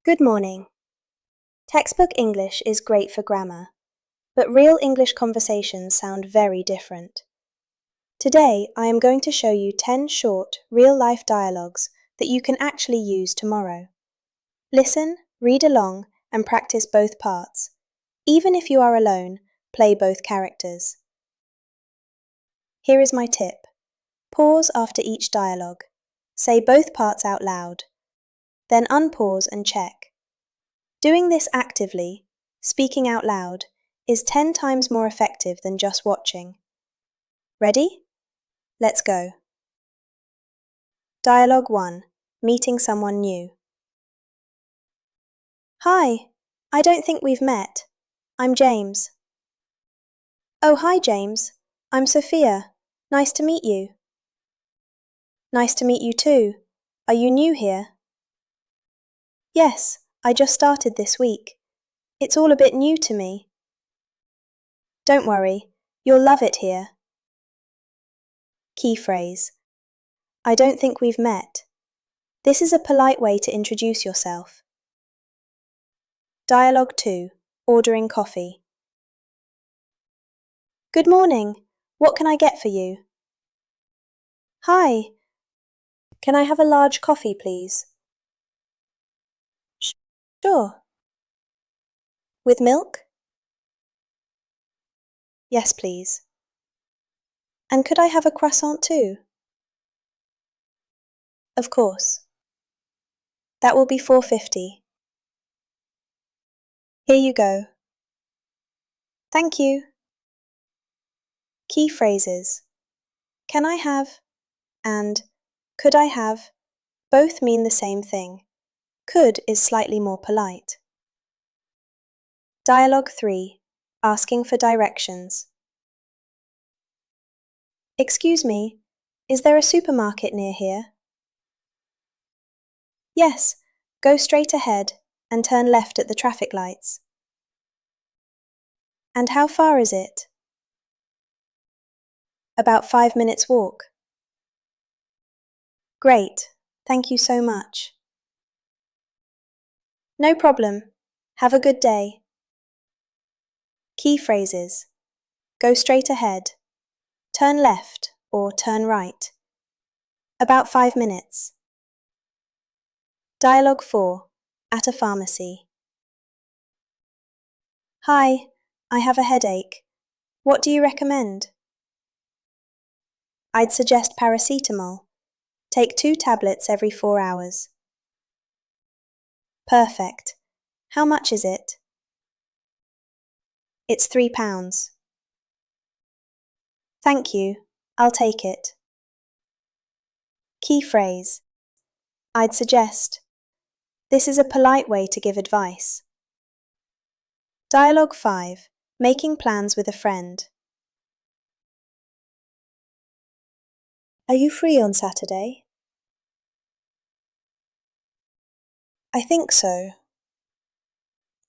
Good morning. Textbook English is great for grammar, but real English conversations sound very different. Today, I am going to show you 10 short, real-life dialogues that you can actually use tomorrow. Listen, read along, and practice both parts. Even if you are alone, play both characters. Here is my tip. Pause after each dialogue. Say both parts out loud. Then unpause and check. Doing this actively, speaking out loud, is 10 times more effective than just watching. Ready? Let's go. Dialogue 1. Meeting someone new. Hi, I don't think we've met. I'm James. Oh, hi James. I'm Sophia. Nice to meet you. Nice to meet you too. Are you new here? Yes, I just started this week. It's all a bit new to me. Don't worry, you'll love it here. Key phrase. I don't think we've met. This is a polite way to introduce yourself. Dialogue 2. Ordering coffee. Good morning. What can I get for you? Hi. Can I have a large coffee, please? Sure. With milk? Yes, please. And could I have a croissant too? Of course. That will be $4.50. Here you go. Thank you. Key phrases. Can I have and could I have both mean the same thing. Could is slightly more polite. Dialogue 3. Asking for directions. Excuse me, is there a supermarket near here? Yes, go straight ahead and turn left at the traffic lights. And how far is it? About 5 minutes walk. Great, thank you so much. No problem. Have a good day. Key phrases. Go straight ahead. Turn left or turn right. About 5 minutes. Dialogue 4. At a pharmacy. Hi, I have a headache. What do you recommend? I'd suggest paracetamol. Take 2 tablets every 4 hours. Perfect. How much is it? It's £3. Thank you. I'll take it. Key phrase. I'd suggest. This is a polite way to give advice. Dialogue 5. Making plans with a friend. Are you free on Saturday? I think so.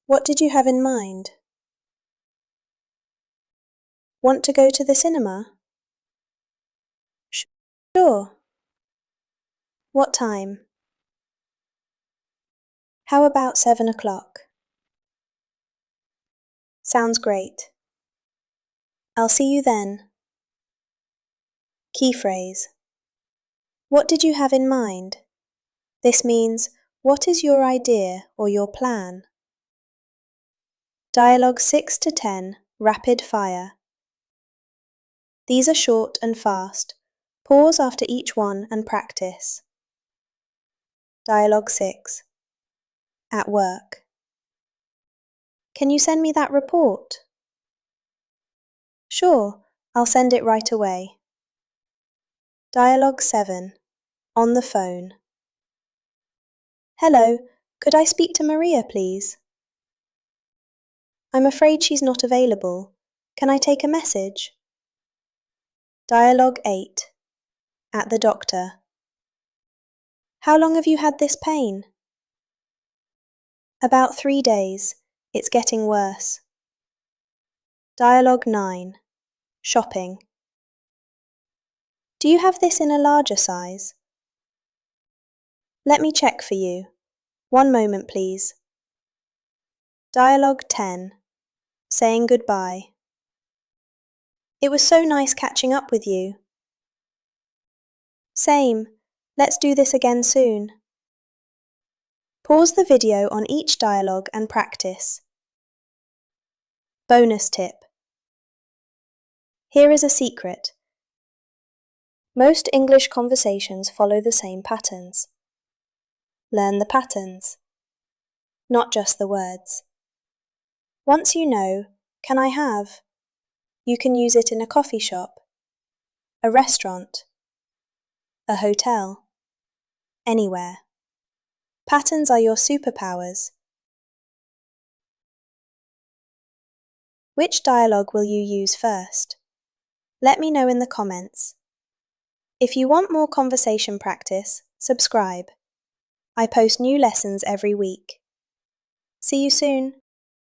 What did you have in mind? Want to go to the cinema? Sure. What time? How about 7 o'clock? Sounds great. I'll see you then. Key phrase. What did you have in mind? This means, what is your idea or your plan? Dialogue 6 to 10, rapid fire. These are short and fast. Pause after each one and practice. Dialogue 6. At work. Can you send me that report? Sure, I'll send it right away. Dialogue 7. On the phone. Hello, could I speak to Maria, please? I'm afraid she's not available. Can I take a message? Dialogue 8. At the doctor. How long have you had this pain? About 3 days. It's getting worse. Dialogue 9. Shopping. Do you have this in a larger size? Let me check for you. One moment, please. Dialogue 10. Saying goodbye. It was so nice catching up with you. Same. Let's do this again soon. Pause the video on each dialogue and practice. Bonus tip. Here is a secret. Most English conversations follow the same patterns. Learn the patterns, not just the words. Once you know, "Can I have?" you can use it in a coffee shop, a restaurant, a hotel, anywhere. Patterns are your superpowers. Which dialogue will you use first? Let me know in the comments. If you want more conversation practice, subscribe. I post new lessons every week. See you soon.